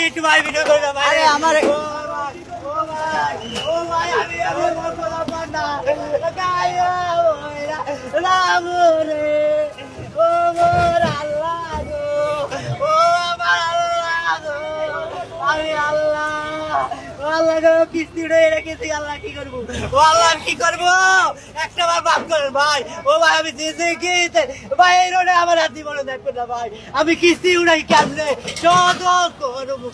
একটু ভাই ভিডিও করে দাও ভাই। আরে আমার ও ভাই আমি বললাম না গায়া ওরা রাম রে ও মোর আল্লাহ গো ও আমার আল্লাহ গো আমি আল্লাহ আল্লাহ গো কিস্তি উড়ে রেখেছি আল্লাহ কি করবো ও আল্লাহ আমি কি করবো একটা বার মাফ করেন ভাই ও ভাই আমি যেতে গিয়েছে ভাই এই রোডে আমার হাত জীবনে দেখবে না ভাই আমি কিস্তি উড়াই কেমনে শত করবো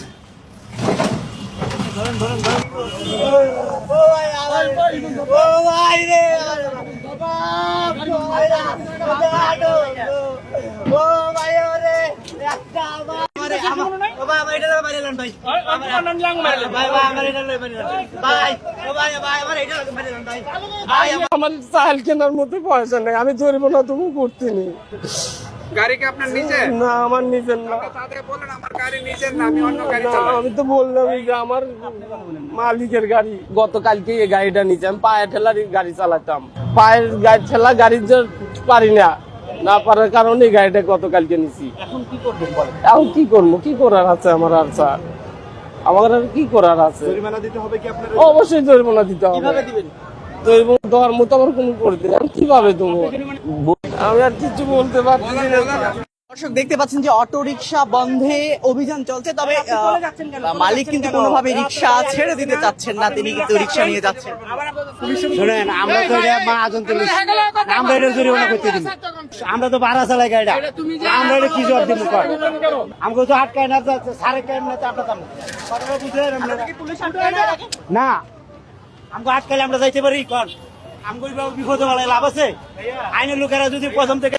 ও ভাই আমার ও ভাই রে বাপ ও ভাই ওরে একটা আমার ও ভাই আমার এটা মারিলেন ভাই ভাই ভাই আমার এটা মারিলেন ভাই ও ভাই ভাই আমার এটা মারিলেন ভাই ভাই আমার চাল কেনার মতো পয়সা নেই, আমি ধরবো না তুমি করতে নি। গাড়ি কি আপনার নিজের? না আমার নিজের না। তাদের বলেন আমার গাড়ি নিজের না, আমি অন্য গাড়ি না, চালাই। আমি তো বললাম যে আমার মালিকের গাড়ি। গতকালকে এই গাড়িটা নিচে আমি পায়ে ঠেলার গাড়ি চালাতাম, পায়ের গাড়ি ঠেলা গাড়ি যে পারি না, না পারার কারণে এই গাড়িটা গতকালকে নিছি। এখন কি করবেন বলেন? এখন কি করবো, কি করার আছে আমার? আর স্যার আমার আর কি করার আছে? জরিমানা দিতে হবে কি আপনার? অবশ্যই জরিমানা দিতে হবে। কিভাবে দিবেন? জরিমানা দেওয়ার মতো আমার কোনো করতে আমি কিভাবে দেবো? আমি আর কিছু বলতে পারছি না। দর্শক দেখতে পাচ্ছেন যে অটো রিকশা বন্ধে অভিযান চলছে, তবে মালিক কিন্তু কোনোভাবে রিকশা ছেড়ে দিতে চাচ্ছেন না, তিনি কিন্তু রিকশা নিয়ে যাচ্ছেন। শুনেন আমরা তো এটা মহাজন তুলি আমরা এটা জরিমানা করতে দিই আমরা তো ভাড়া চালাই গাড়িটা আমরা এটা কি জবাব দিব আমাকে তো আটকায় না সাড়ে কায় না আপনার কথাটা বুঝে না আমাকে আটকালে আমরা যাইতে পারি কন আমাকে বিপদে বলায় লাভ আছে আইনের লোকেরা যদি প্রথম থেকে